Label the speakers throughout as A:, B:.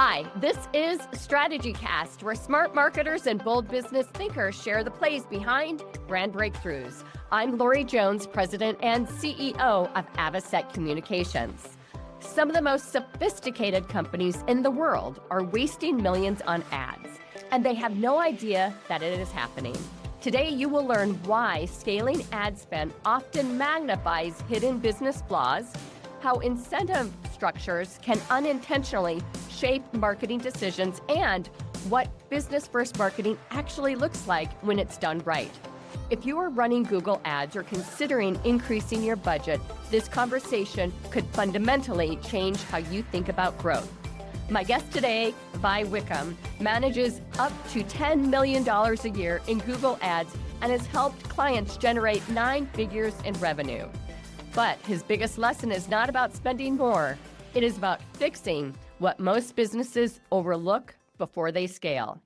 A: Hi, this is StrategyCast, where smart marketers and bold business thinkers share the plays behind brand breakthroughs. I'm Lori Jones, President and CEO of Avocet Communications. Some of the most sophisticated companies in the world are wasting millions on ads, and they have no idea that it is happening. Today, you will learn why scaling ad spend often magnifies hidden business flaws, how incentive structures can unintentionally shape marketing decisions, and what business-first marketing actually looks like when it's done right. If you are running Google Ads or considering increasing your budget, this conversation could fundamentally change how you think about growth. My guest today, Vi Wickam, manages up to $10 million a year in Google Ads and has helped clients generate 9 figures in revenue. But his biggest lesson is not about spending more. It is about fixing what most businesses overlook before they scale.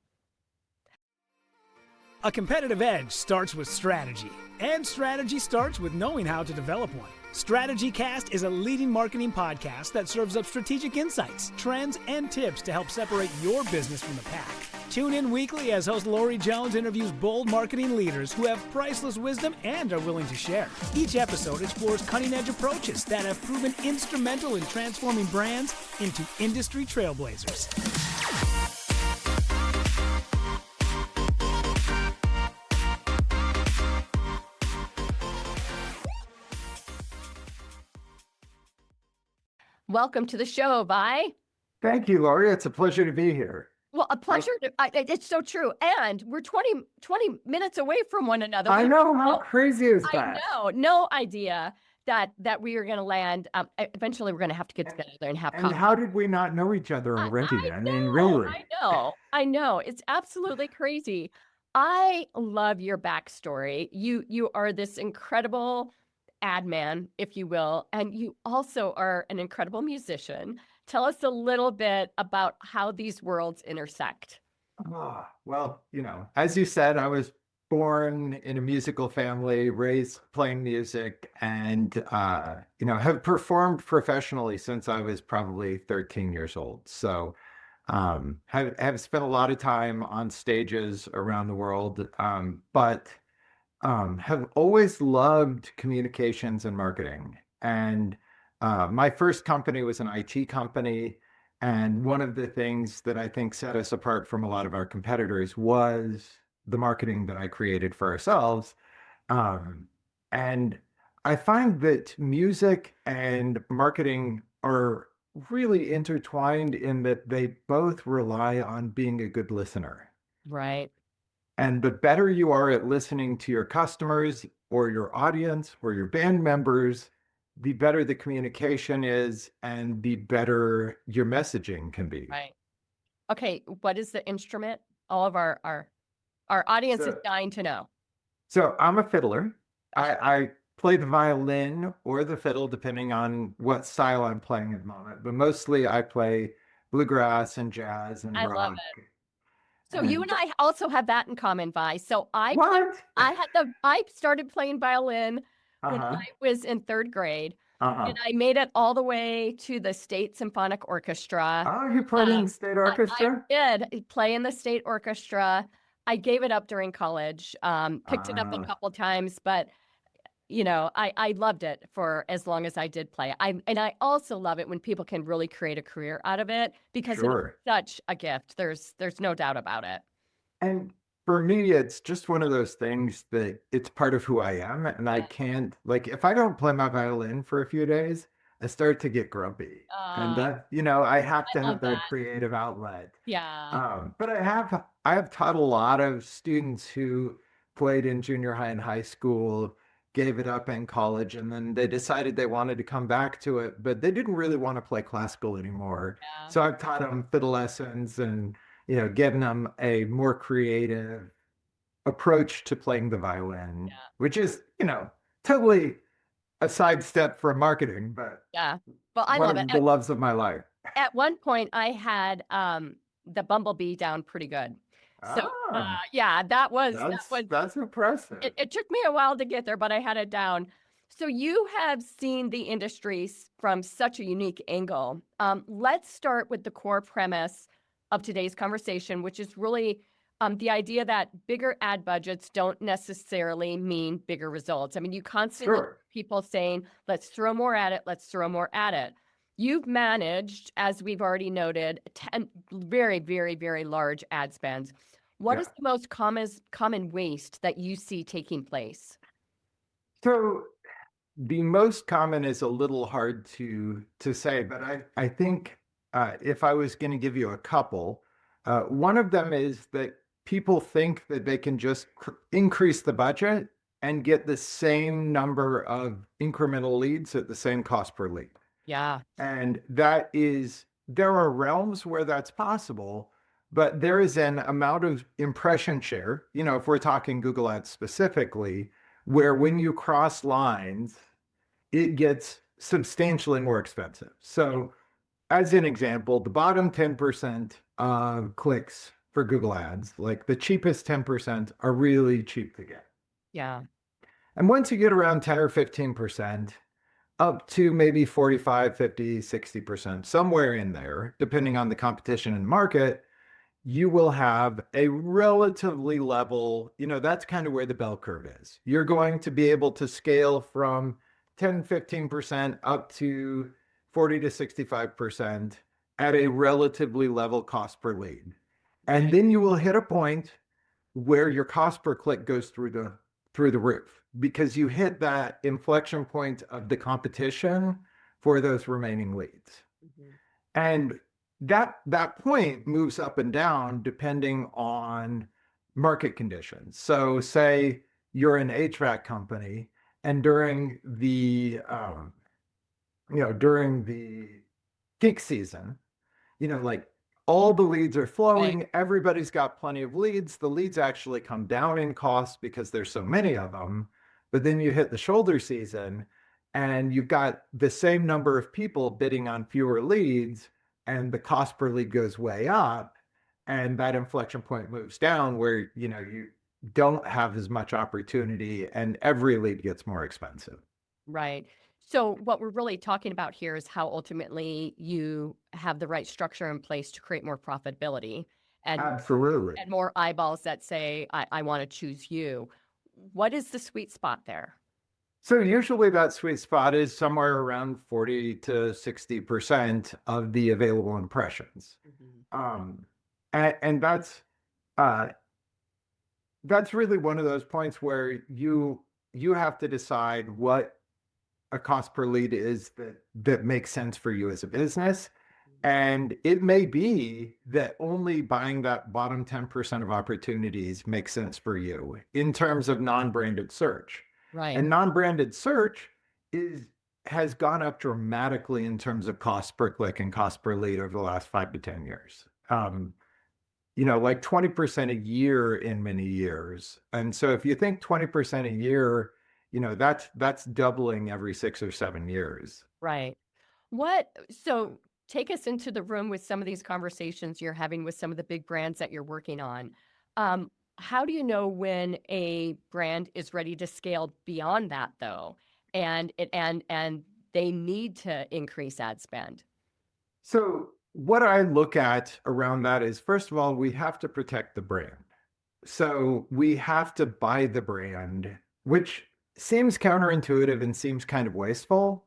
B: A competitive edge starts with strategy, and strategy starts with knowing how to develop one. StrategyCast is a leading marketing podcast that serves up strategic insights, trends, and tips to help separate your business from the pack. Tune in weekly as host Lori Jones interviews bold marketing leaders who have priceless wisdom and are willing to share. Each episode explores cutting-edge approaches that have proven instrumental in transforming brands into industry trailblazers.
A: Welcome to the show, Vi.
C: Thank you, Lori. It's a pleasure to be here.
A: Well, a pleasure. It's so true. And we're 20 minutes away from one another.
C: I know. How crazy is that?
A: I know. No idea that we are going to land. Eventually, we're going to have to get together and have coffee.
C: And how did we not know each other already?
A: I
C: mean, really.
A: I know. It's absolutely crazy. I love your backstory. You are this incredible ad man, if you will, and you also are an incredible musician. Tell us a little bit about how these worlds intersect.
C: Well, as you said, I was born in a musical family, raised playing music, and, have performed professionally since I was probably 13 years old. So have spent a lot of time on stages around the world, but have always loved communications and marketing. And my first company was an IT company. And one of the things that I think set us apart from a lot of our competitors was the marketing that I created for ourselves. And I find that music and marketing are really intertwined in that they both rely on being a good listener.
A: Right.
C: And the better you are at listening to your customers or your audience or your band members, the better the communication is and the better your messaging can be.
A: Right. Okay. What is the instrument? All of our audience is dying to know.
C: So I'm a fiddler. I play the violin or the fiddle, depending on what style I'm playing at the moment. But mostly I play bluegrass and jazz and rock.
A: Love it. So you and I also have that in common, Vi. So I started playing violin when I was in 3rd grade, and I made it all the way to the State Symphonic Orchestra.
C: Oh, you played in the state orchestra?
A: I did play in the state orchestra. I gave it up during college, picked it up a couple times, but I loved it for as long as I did play. I also love it when people can really create a career out of it, because it's such a gift. There's no doubt about it.
C: And for me, it's just one of those things that it's part of who I am. And I can't, if I don't play my violin for a few days, I start to get grumpy. And that, I have to have that creative outlet.
A: Yeah.
C: But I have taught a lot of students who played in junior high and high school, gave it up in college, and then they decided they wanted to come back to it, but they didn't really want to play classical anymore.
A: Yeah.
C: So I've taught them fiddle lessons and, getting them a more creative approach to playing the violin, which is, totally a sidestep from marketing, but
A: well, I love it.
C: The loves of my life.
A: At one point, I had the bumblebee down pretty good. So that's
C: impressive.
A: It took me a while to get there, but I had it down. So you have seen the industries from such a unique angle. Let's start with the core premise of today's conversation, which is really the idea that bigger ad budgets don't necessarily mean bigger results. I mean, you constantly hear people saying, let's throw more at it, let's throw more at it. You've managed, as we've already noted, 10 very, very, very large ad spends. What is the most common waste that you see taking place?
C: So the most common is a little hard to say, but I think if I was going to give you a couple, one of them is that people think that they can just increase the budget and get the same number of incremental leads at the same cost per lead.
A: Yeah.
C: And there are realms where that's possible, but there is an amount of impression share, if we're talking Google Ads specifically, where when you cross lines, it gets substantially more expensive. So as an example, the bottom 10% of clicks for Google Ads, like the cheapest 10% are really cheap to get.
A: Yeah.
C: And once you get around 10 or 15%, up to maybe 45, 50, 60%, somewhere in there, depending on the competition in the market, you will have a relatively level, that's kind of where the bell curve is. You're going to be able to scale from 10, 15% up to 40 to 65% at a relatively level cost per lead. And then you will hit a point where your cost per click goes through the roof, because you hit that inflection point of the competition for those remaining leads. Mm-hmm. And that point moves up and down depending on market conditions. So say you're an HVAC company, and during the peak season, like all the leads are flowing, right. Everybody's got plenty of leads. The leads actually come down in cost because there's so many of them. But then you hit the shoulder season and you've got the same number of people bidding on fewer leads, and the cost per lead goes way up, and that inflection point moves down where, you don't have as much opportunity and every lead gets more expensive.
A: Right. So what we're really talking about here is how ultimately you have the right structure in place to create more profitability and
C: absolutely,
A: and more eyeballs that say, I want to choose you. What is the sweet spot there?
C: So usually that sweet spot is somewhere around 40 to 60% of the available impressions. Mm-hmm. And that's really one of those points where you have to decide what a cost per lead is that makes sense for you as a business. And it may be that only buying that bottom 10% of opportunities makes sense for you in terms of non-branded search.
A: Right.
C: And non-branded search has gone up dramatically in terms of cost per click and cost per lead over the last 5 to 10 years. Like 20% a year in many years. And so if you think 20% a year, that's doubling every 6 or 7 years.
A: Right. So take us into the room with some of these conversations you're having with some of the big brands that you're working on. How do you know when a brand is ready to scale beyond that, though, and they need to increase ad spend?
C: So what I look at around that is, first of all, we have to protect the brand. So we have to buy the brand, which seems counterintuitive and seems kind of wasteful.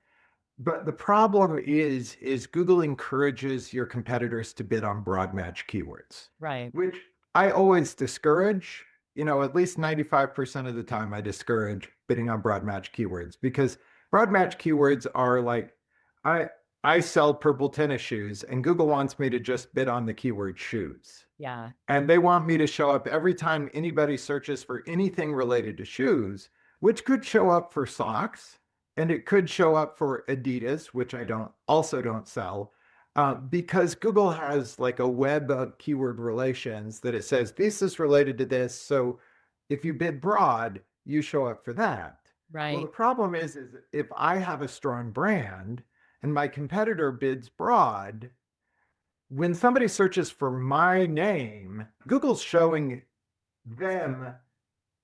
C: But the problem is Google encourages your competitors to bid on broad match keywords.
A: Right.
C: Which I always discourage. At least 95% of the time I discourage bidding on broad match keywords, because broad match keywords are like, I sell purple tennis shoes and Google wants me to just bid on the keyword shoes.
A: Yeah.
C: And they want me to show up every time anybody searches for anything related to shoes, which could show up for socks. And it could show up for Adidas, which I also don't sell, because Google has like a web of keyword relations that it says this is related to this. So if you bid broad, you show up for that.
A: Right.
C: Well, the problem is if I have a strong brand and my competitor bids broad, when somebody searches for my name, Google's showing them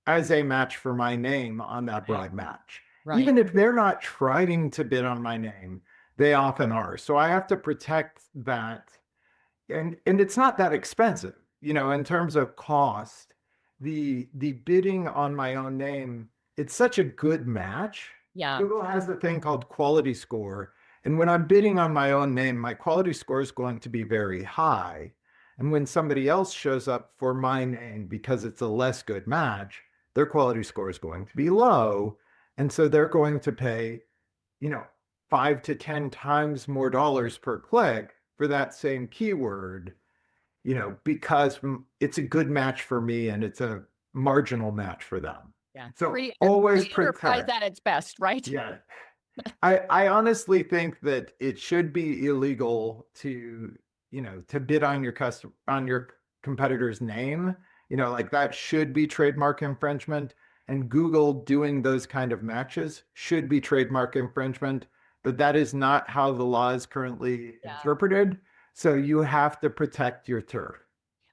C: as a match for my name on that broad match.
A: Right.
C: Even if they're not trying to bid on my name, they often are. So I have to protect that. And it's not that expensive, in terms of cost. The bidding on my own name, it's such a good match.
A: Yeah.
C: Google has a thing called quality score. And when I'm bidding on my own name, my quality score is going to be very high. And when somebody else shows up for my name because it's a less good match, their quality score is going to be low. And so they're going to pay, 5 to 10 times more dollars per click for that same keyword, because it's a good match for me and it's a marginal match for them.
A: Yeah.
C: So
A: Pretty
C: always
A: enterprise
C: protect.
A: at its best, right?
C: Yeah. I honestly think that it should be illegal to, to bid on your competitor's name. Like that should be trademark infringement. And Google doing those kind of matches should be trademark infringement. But that is not how the law is currently interpreted. So you have to protect your turf.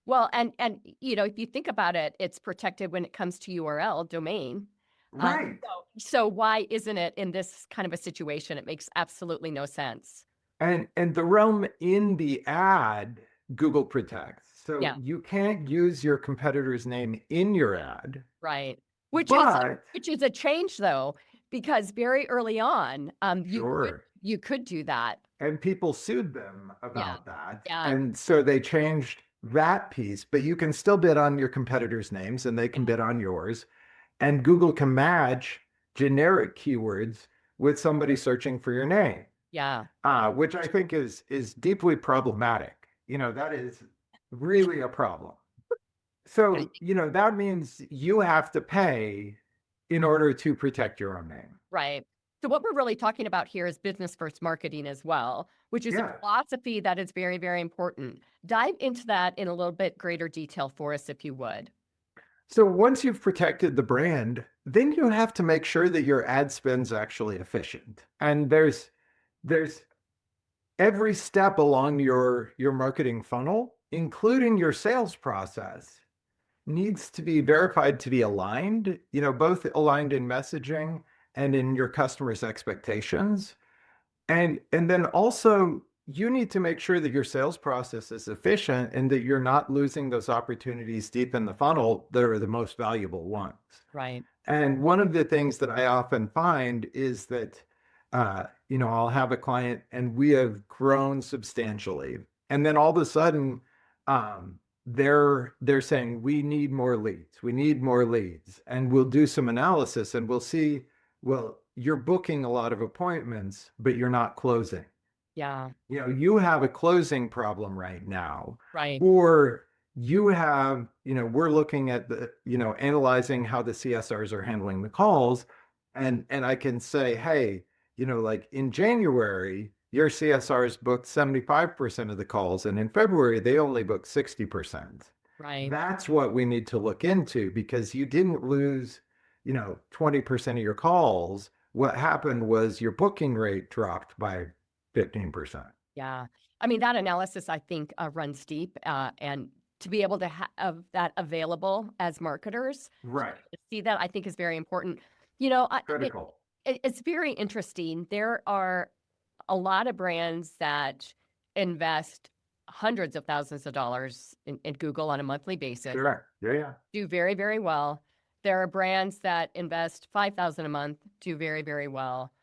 A: Well, and if you think about it, it's protected when it comes to URL domain.
C: Right.
A: So why isn't it in this kind of a situation? It makes absolutely no sense.
C: And the realm in the ad, Google protects. So you can't use your competitor's name in your ad.
A: Right. Which is a change though, because very early on, you could do that.
C: And people sued them about that.
A: Yeah.
C: And so they changed that piece, but you can still bid on your competitors' names and they can bid on yours. And Google can match generic keywords with somebody searching for your name.
A: Yeah.
C: Which I think is deeply problematic. That is really a problem. So, that means you have to pay in order to protect your own name.
A: Right. So what we're really talking about here is business first marketing as well, which is a philosophy that is very, very important. Dive into that in a little bit greater detail for us, if you would.
C: So once you've protected the brand, then you have to make sure that your ad spend's actually efficient. And there's every step along your marketing funnel, including your sales process, needs to be verified to be aligned, both aligned in messaging and in your customers' expectations. And then also you need to make sure that your sales process is efficient and that you're not losing those opportunities deep in the funnel that are the most valuable ones.
A: Right.
C: And one of the things that I often find is that, I'll have a client and we have grown substantially. And then all of a sudden, they're saying, we need more leads. We need more leads. And we'll do some analysis and we'll see, well, you're booking a lot of appointments, but you're not closing.
A: Yeah.
C: You have a closing problem right now.
A: Right.
C: Or you have, we're looking at the, analyzing how the CSRs are handling the calls. And I can say, hey, like in January, your CSRs booked 75% of the calls. And in February, they only booked 60%.
A: Right.
C: That's what we need to look into because you didn't lose, 20% of your calls. What happened was your booking rate dropped by 15%.
A: Yeah. I mean, that analysis, I think, runs deep. And to be able to have that available as marketers,
C: right?
A: To see that, I think, is very important.
C: Critical.
A: It's very interesting. There are a lot of brands that invest hundreds of thousands of dollars in Google on a monthly basis.
C: Sure. Yeah.
A: Do very, very well. There are brands that invest $5,000 a month, do very, very well.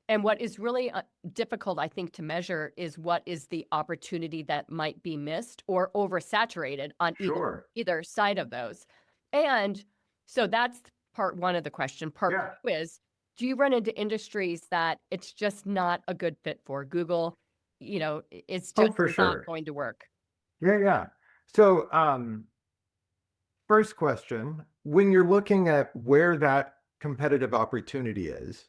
A: And what is really difficult, I think, to measure is what is the opportunity that might be missed or oversaturated on either side of those. And so that's part one of the question. Part two is, do you run into industries that it's just not a good fit for? Google, it's just not going to work.
C: Yeah. So first question, when you're looking at where that competitive opportunity is,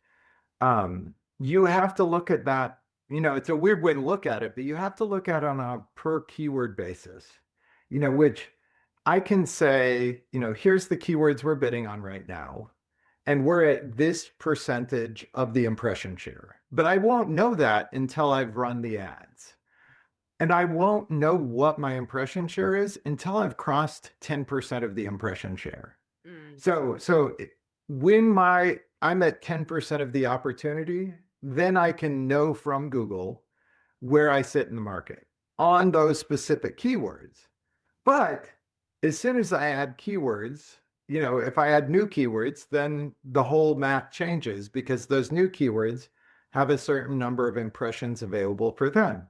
C: you have to look at that, it's a weird way to look at it, but you have to look at it on a per keyword basis, which I can say, here's the keywords we're bidding on right now. And we're at this percentage of the impression share. But I won't know that until I've run the ads. And I won't know what my impression share is until I've crossed 10% of the impression share. So when my I'm at 10% of the opportunity, then I can know from Google where I sit in the market on those specific keywords. But as soon as I add keywords, if I add new keywords, then the whole math changes because those new keywords have a certain number of impressions available for them.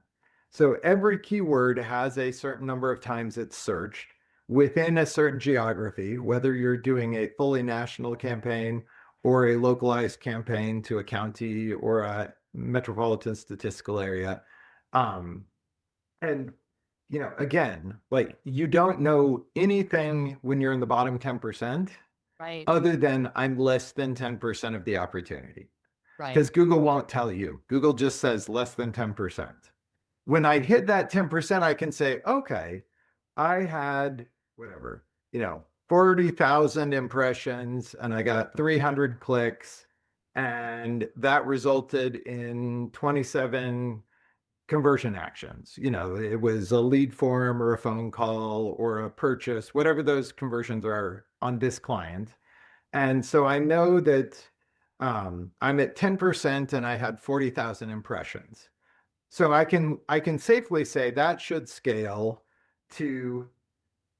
C: So every keyword has a certain number of times it's searched within a certain geography, whether you're doing a fully national campaign or a localized campaign to a county or a metropolitan statistical area. And again, like you don't know anything when you're in the bottom 10%,
A: Right.
C: other than I'm less than 10% of the opportunity.
A: Right.
C: Because Google won't tell you. Google just says less than 10%. When I hit that 10%, I can say, okay, I had whatever, 40,000 impressions and I got 300 clicks, and that resulted in 27 conversion actions. It was a lead form or a phone call or a purchase, whatever those conversions are on this client. And so I know that I'm at 10% and I had 40,000 impressions. So I can safely say that should scale to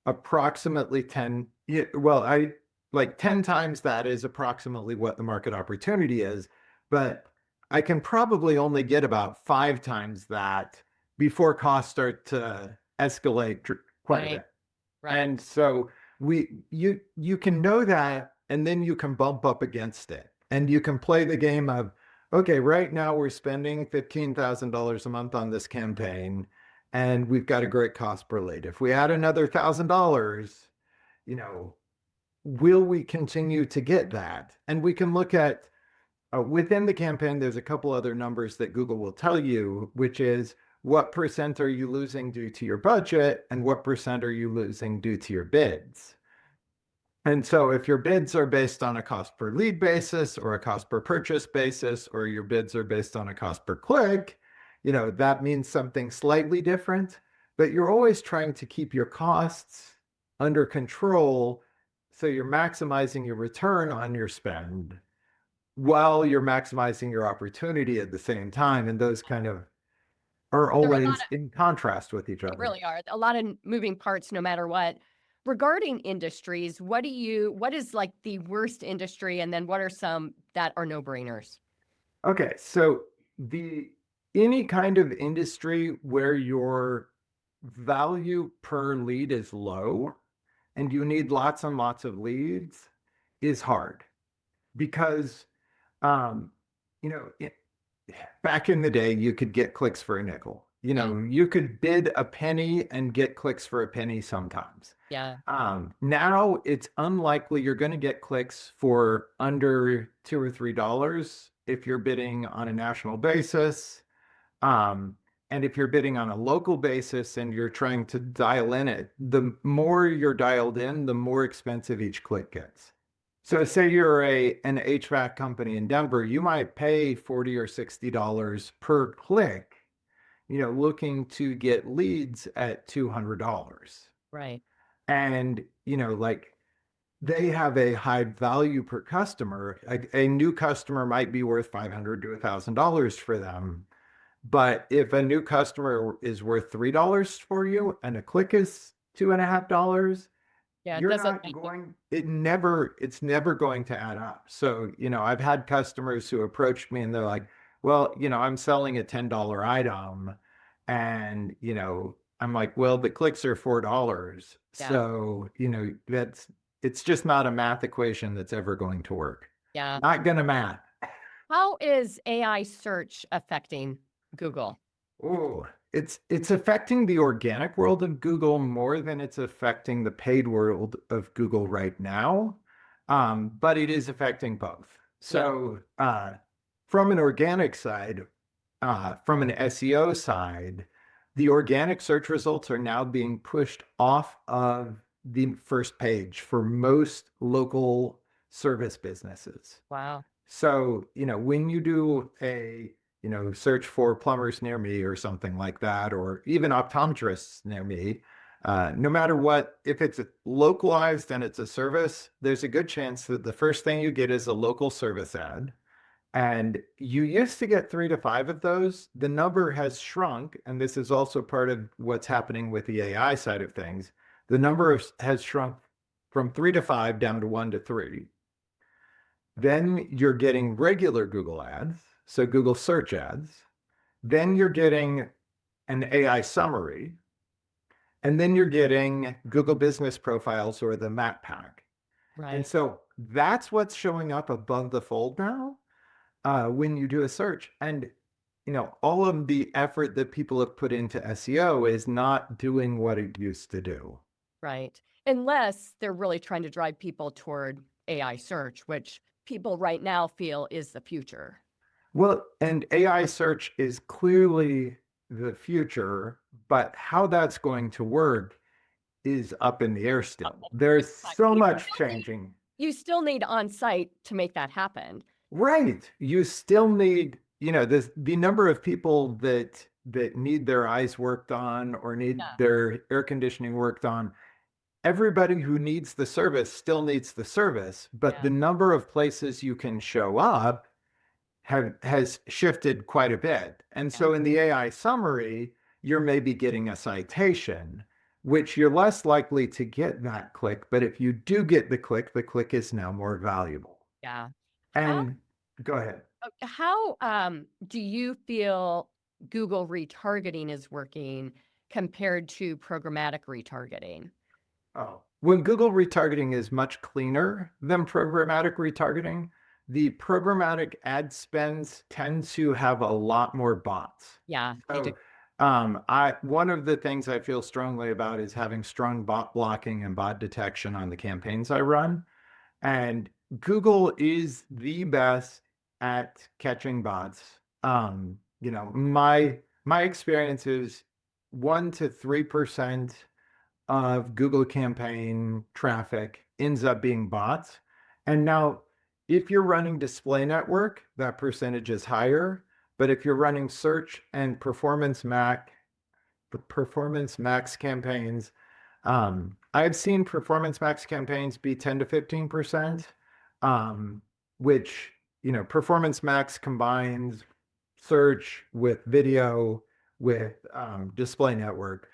C: approximately 10. Well, I like 10 times that is approximately what the market opportunity is, but I can probably only get about 5 times that before costs start to escalate quite a bit.
A: Right.
C: And so you can know that, and then you can bump up against it, and you can play the game of, okay, right now we're spending $15,000 a month on this campaign, and we've got a great cost per lead. If we add another $1,000, will we continue to get that? And we can look at within the campaign, there's a couple other numbers that Google will tell you, which is what percent are you losing due to your budget and what percent are you losing due to your bids. And so if your bids are based on a cost per lead basis or a cost per purchase basis, or your bids are based on a cost per click, that means something slightly different, but you're always trying to keep your costs under control so you're maximizing your return on your spend while you're maximizing your opportunity at the same time. And those kind of are always in contrast with each other.
A: They really are. A lot of moving parts no matter what. Regarding industries, what is like the worst industry, and then what are some that are no-brainers?
C: Okay, so any kind of industry where your value per lead is low and you need lots and lots of leads is hard because back in the day, you could get clicks for a nickel. You could bid a penny and get clicks for a penny sometimes.
A: Yeah.
C: Now it's unlikely you're going to get clicks for under $2 or $3 if you're bidding on a national basis. And if you're bidding on a local basis and you're trying to dial in it, the more you're dialed in, the more expensive each click gets. So say you're an HVAC company in Denver, you might pay $40 or $60 per click, looking to get leads at $200.
A: Right.
C: And, they have a high value per customer. A new customer might be worth $500 to $1,000 for them. But if a new customer is worth $3 for you and a click is $2.50,
A: Yeah,
C: you're not going, it's never going to add up. So, I've had customers who approached me and they're like, well, I'm selling a $10 item. And, I'm like, well, the clicks are $4.
A: Yeah.
C: So, it's just not a math equation that's ever going to work.
A: Yeah.
C: Not going to math.
A: How is AI search affecting Google?
C: Oh, it's affecting the organic world of Google more than it's affecting the paid world of Google right now. But it is affecting both. So from an organic side, from an SEO side, the organic search results are now being pushed off of the first page for most local service businesses.
A: Wow.
C: So, when you do a search for plumbers near me or something like that, or even optometrists near me, No matter what, if it's localized and it's a service, there's a good chance that the first thing you get is a local service ad. And you used to get 3 to 5 of those. The number has shrunk, and this is also part of what's happening with the AI side of things. The number has shrunk from 3 to 5 down to 1 to 3. Then you're getting regular Google ads, so Google search ads. Then you're getting an AI summary. And then you're getting Google Business Profiles or the Map Pack.
A: Right.
C: And so that's what's showing up above the fold now when you do a search. And all of the effort that people have put into SEO is not doing what it used to do.
A: Right. Unless they're really trying to drive people toward AI search, which people right now feel is the future.
C: Well, and AI search is clearly the future, but how that's going to work is up in the air still. There's so much changing.
A: You still need on-site to make that happen.
C: Right. You still need, the number of people that need their eyes worked on or need their air conditioning worked on. Everybody who needs the service still needs the service, but the number of places you can show up has shifted quite a bit. And so in the AI summary, you're maybe getting a citation, which you're less likely to get that click. But if you do get the click is now more valuable.
A: Yeah.
C: And go ahead.
A: How do you feel Google retargeting is working compared to programmatic retargeting?
C: Oh, when Google retargeting is much cleaner than programmatic retargeting, the programmatic ad spends tend to have a lot more bots.
A: Yeah.
C: So, one of the things I feel strongly about is having strong bot blocking and bot detection on the campaigns I run. And Google is the best at catching bots. My experience is 1 to 3% of Google campaign traffic ends up being bots. And now, if you're running display network, that percentage is higher. But if you're running search and performance max campaigns, I've seen performance max campaigns be 10 to 15%, which, performance max combines search with video with display network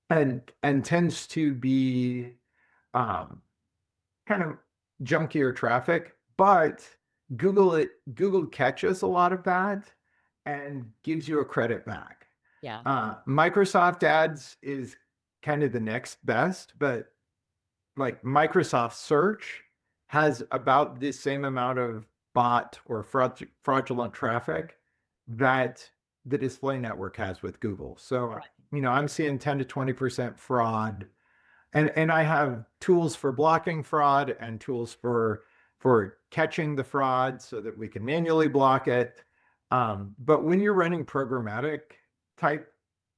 C: and tends to be kind of junkier traffic, but Google catches a lot of that and gives you a credit back.
A: Yeah.
C: Microsoft ads is kind of the next best, but like Microsoft search has about the same amount of bot or fraudulent traffic that the display network has with Google. So, I'm seeing 10 to 20% fraud. And I have tools for blocking fraud and tools for catching the fraud so that we can manually block it. But when you're running programmatic type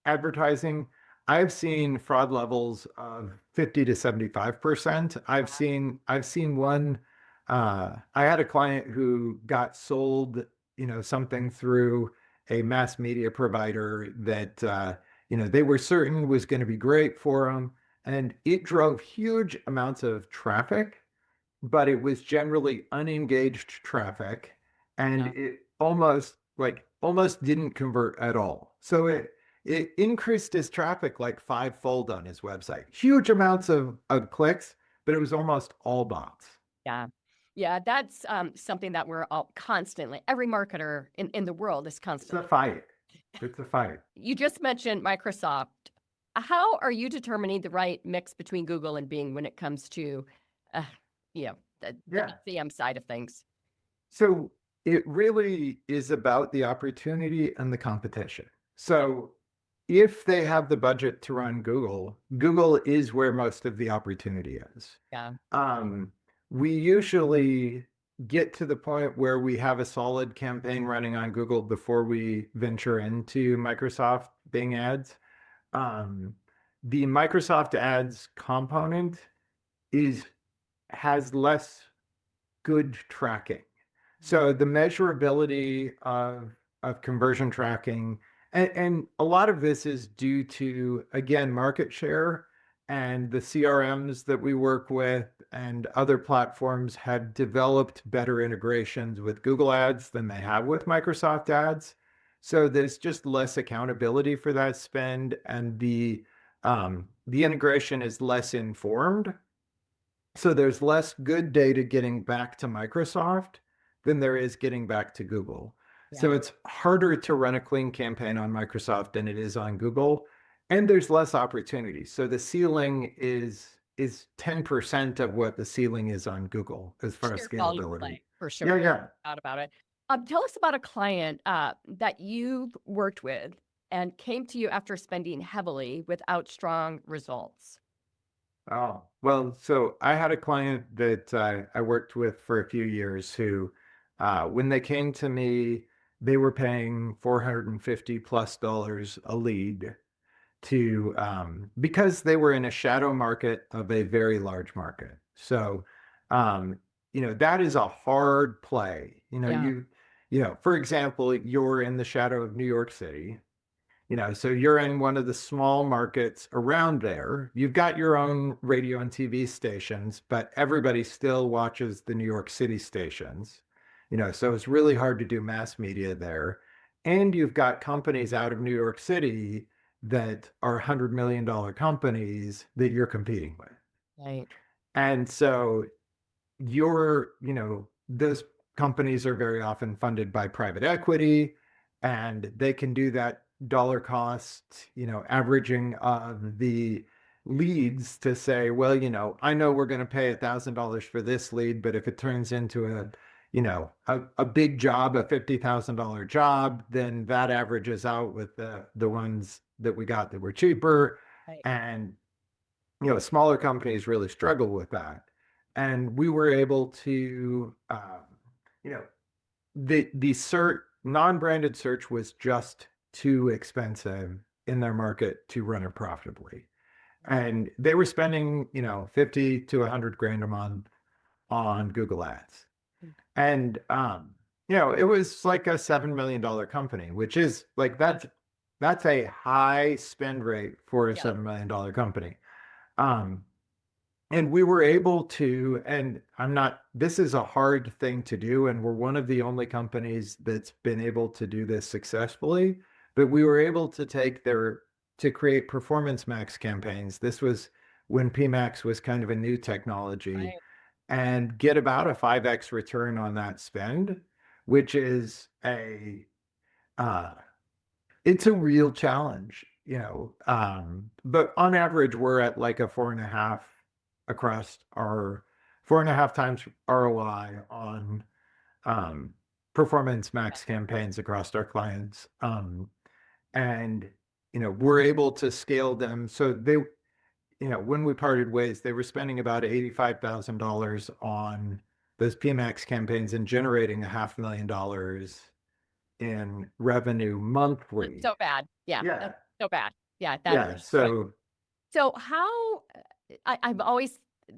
C: advertising, I've seen fraud levels of 50 to 75%. I've seen one. I had a client who got sold, something through a mass media provider that they were certain was going to be great for them. And it drove huge amounts of traffic, but it was generally unengaged traffic. And it almost didn't convert at all. So it increased his traffic like 5-fold on his website. Huge amounts of clicks, but it was almost all bots.
A: Yeah. Yeah, that's something that we're all constantly, every marketer in the world is constantly.
C: It's a fight.
A: You just mentioned Microsoft. How are you determining the right mix between Google and Bing when it comes to, the SEM side of things?
C: So it really is about the opportunity and the competition. So if they have the budget to run Google, Google is where most of the opportunity is.
A: Yeah.
C: We usually get to the point where we have a solid campaign running on Google before we venture into Microsoft Bing ads. The Microsoft ads component has less good tracking. So the measurability of conversion tracking And a lot of this is due to, again, market share, and the CRMs that we work with and other platforms have developed better integrations with Google Ads than they have with Microsoft Ads. So there's just less accountability for that spend, and the integration is less informed. So there's less good data getting back to Microsoft than there is getting back to Google. So
A: Yeah.
C: it's harder to run a clean campaign on Microsoft than it is on Google, and there's less opportunity. So the ceiling is 10% of what the ceiling is on Google as far as
A: Sheer volume
C: scalability.
A: play, for sure.
C: Yeah, yeah.
A: Out about it. Tell us about a client that you've worked with and came to you after spending heavily without strong results.
C: Oh, well, so I had a client that I worked with for a few years who, when they came to me, they were paying $450+ a lead to, because they were in a shadow market of a very large market. So, that is a hard play.
A: Yeah.
C: For example, you're in the shadow of New York City. So you're in one of the small markets around there. You've got your own radio and TV stations, but everybody still watches the New York City stations. So it's really hard to do mass media there. And you've got companies out of New York City that are $100 million companies that you're competing with.
A: Right.
C: And so those companies are very often funded by private equity, and they can do that dollar cost, averaging of the leads to say, well, I know we're going to pay $1,000 for this lead, but if it turns into a big job, a $50,000 job, then that averages out with the ones that we got that were cheaper.
A: Right.
C: And, smaller companies really struggle with that. And we were able to, the non-branded search was just too expensive in their market to run it profitably. And they were spending, 50 to 100 grand a month on Google Ads. And, it was like a $7 million company, which is like, that's a high spend rate for a $7 million company. And we were able to, and this is a hard thing to do, and we're one of the only companies that's been able to do this successfully, but we were able to create Performance Max campaigns. This was when PMax was kind of a new technology,
A: Right.
C: and get about a 5x return on that spend, which is it's a real challenge, but on average, we're at like a 4.5 across our 4.5 times ROI on Performance Max campaigns across our clients. And, we're able to scale them. So they, when we parted ways, they were spending about $85,000 on those PMax campaigns and generating $500,000 in revenue monthly.
A: So bad. Yeah.
C: Yeah.
A: That's so bad. Yeah.
C: Yeah.
A: So how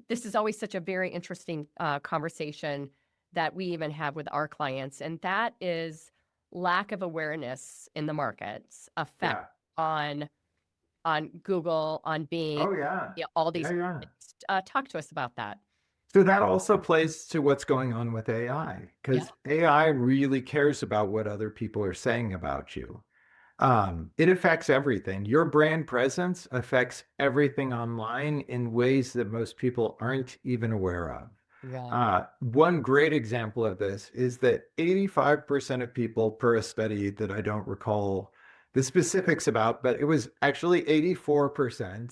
A: this is always such a very interesting conversation that we even have with our clients, and that is lack of awareness in the markets effect on Google, on Bing,
C: Oh, yeah.
A: all these.
C: Yeah.
A: Talk to us about that.
C: So that also plays to what's going on with AI, because AI really cares about what other people are saying about you. It affects everything. Your brand presence affects everything online in ways that most people aren't even aware of.
A: Yeah.
C: One great example of this is that 85% of people, per a study that I don't recall the specifics about, but it was actually 84%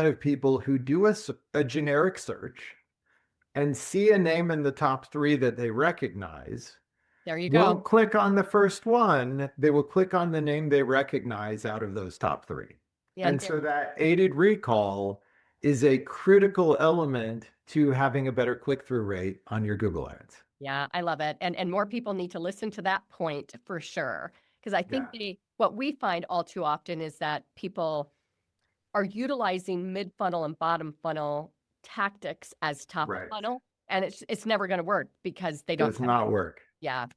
C: of people who do a generic search and see a name in the top 3 that they recognize,
A: there you
C: won't
A: go.
C: click on the first one. They will click on the name they recognize out of those top 3.
A: Yeah,
C: and so that aided recall is a critical element to having a better click-through rate on your Google Ads.
A: Yeah, I love it. And more people need to listen to that point for sure. Because I think what we find all too often is that people are utilizing mid-funnel and bottom funnel tactics as top funnel, and it's never going to work because they don't.
C: Does not work.
A: Yeah.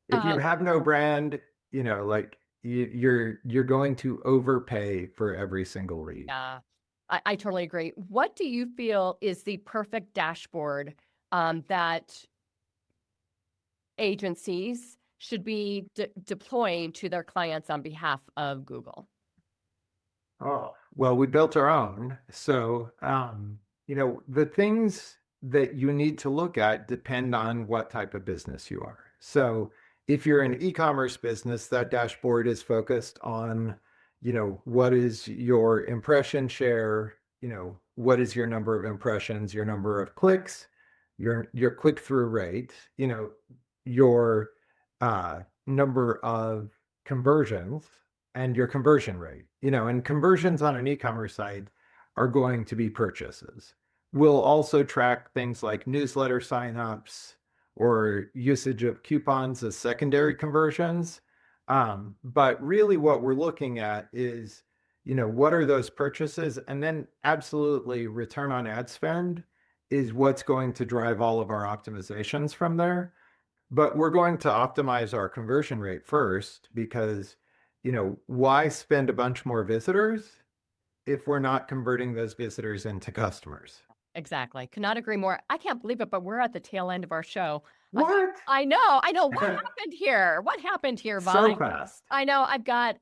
C: If you have no brand, like you're going to overpay for every single read.
A: Yeah, I totally agree. What do you feel is the perfect dashboard that agencies should be deploying to their clients on behalf of Google?
C: Oh, well, we built our own. So, the things that you need to look at depend on what type of business you are. So, if you're an e-commerce business, that dashboard is focused on, what is your impression share, what is your number of impressions, your number of clicks, your click-through rate, your number of conversions and your conversion rate, and conversions on an e-commerce site are going to be purchases. We'll also track things like newsletter signups or usage of coupons as secondary conversions. But really what we're looking at is, what are those purchases? And then absolutely return on ad spend is what's going to drive all of our optimizations from there. But we're going to optimize our conversion rate first because, why spend a bunch more visitors if we're not converting those visitors into customers?
A: Exactly. Could not agree more. I can't believe it, but we're at the tail end of our show.
C: What?
A: I know. What happened here? What happened here, Vi?
C: So fast.
A: I know. I've got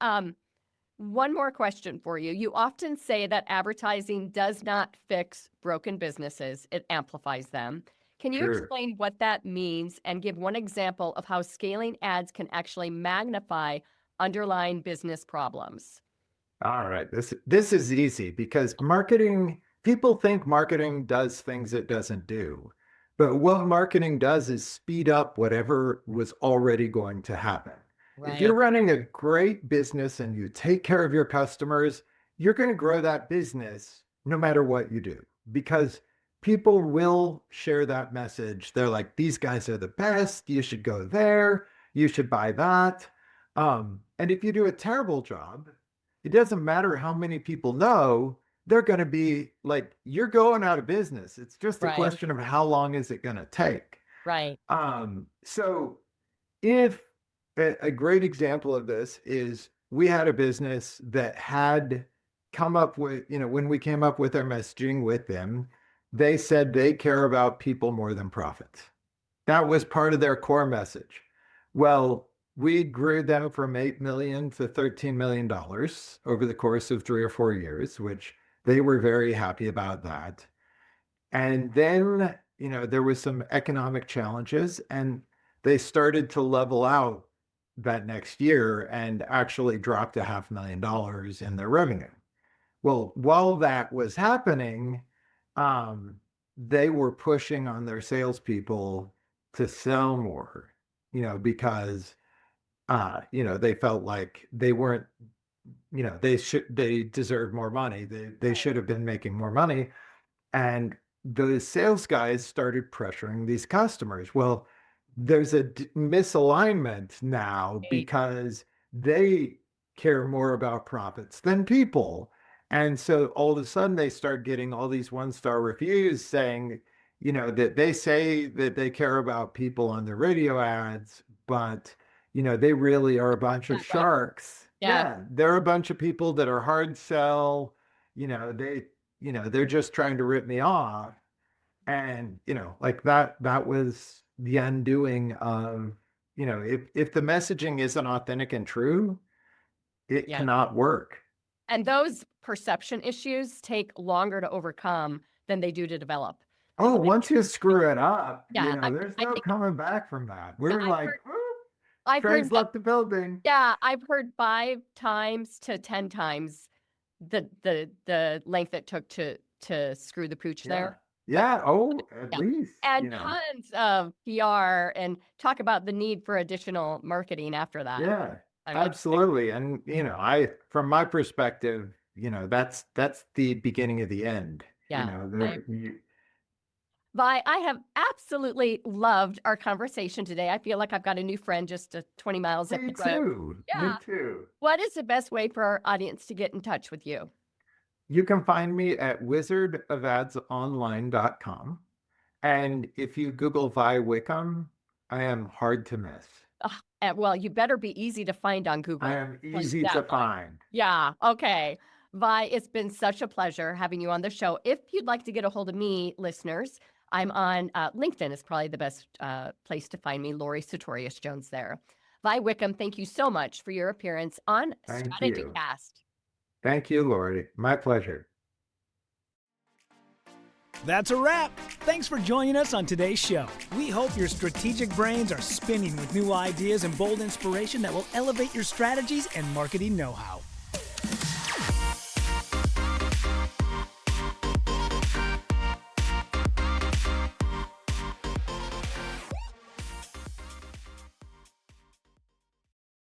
A: one more question for you. You often say that advertising does not fix broken businesses, it amplifies them. Can you
C: Sure.
A: explain what that means and give one example of how scaling ads can actually magnify underlying business problems?
C: All right. This is easy because people think marketing does things it doesn't do. But what marketing does is speed up whatever was already going to happen. If you're running a great business and you take care of your customers, you're going to grow that business no matter what you do because people will share that message. They're like, these guys are the best. You should go there. You should buy that. And if you do a terrible job, it doesn't matter how many people know, they're going to be like, you're going out of business. It's just a
A: Right.
C: question of how long is it going to take.
A: Right.
C: So if a great example of this is we had a business that had come up with, when we came up with our messaging with them, they said they care about people more than profits. That was part of their core message. Well, we grew them from $8 million to $13 million over the course of 3 or 4 years, which they were very happy about that. And then, there was some economic challenges and they started to level out that next year and actually dropped $500,000 in their revenue. Well, while that was happening, they were pushing on their salespeople to sell more, because, they felt like they weren't, they deserved more money. They should have been making more money. And the sales guys started pressuring these customers. Well, there's a misalignment now because they care more about profits than people. And so all of a sudden they start getting all these 1-star reviews saying, that they say that they care about people on their radio ads, but, they really are a bunch of sharks.
A: Yeah.
C: They're a bunch of people that are hard sell. They're just trying to rip me off. And, like that was the undoing of, if the messaging isn't authentic and true, it cannot work.
A: And those perception issues take longer to overcome than they do to develop.
C: Oh, once you screw it up,
A: Yeah,
C: there's no coming back from that. We're
A: I've
C: like,
A: I've heard
C: trains left the building.
A: Yeah, I've heard 5 times to 10 times the length it took to screw the pooch there.
C: Yeah. Oh, at least.
A: And tons of PR and talk about the need for additional marketing after that.
C: Yeah,
A: I mean,
C: absolutely. And, from my perspective, that's the beginning of the end.
A: Yeah, Vi, I have absolutely loved our conversation today. I feel like I've got a new friend just 20 miles up
C: Me
A: the road.
C: too.
A: Yeah.
C: Me too.
A: What is the best way for our audience to get in touch with you?
C: You can find me at wizardofAdsOnline.com. And if you Google Vi Wickam, I am hard to miss.
A: Well, you better be easy to find on Google.
C: I am
A: Put
C: easy
A: that
C: to
A: way.
C: find.
A: Yeah, okay. Vi, it's been such a pleasure having you on the show. If you'd like to get a hold of me, listeners, I'm on LinkedIn is probably the best place to find me, Lori Sartorius Jones there. Vi Wickam, thank you so much for your appearance on
C: Thank you.
A: StrategyCast.
C: Thank you, Lori. My pleasure.
B: That's a wrap. Thanks for joining us on today's show. We hope your strategic brains are spinning with new ideas and bold inspiration that will elevate your strategies and marketing know-how.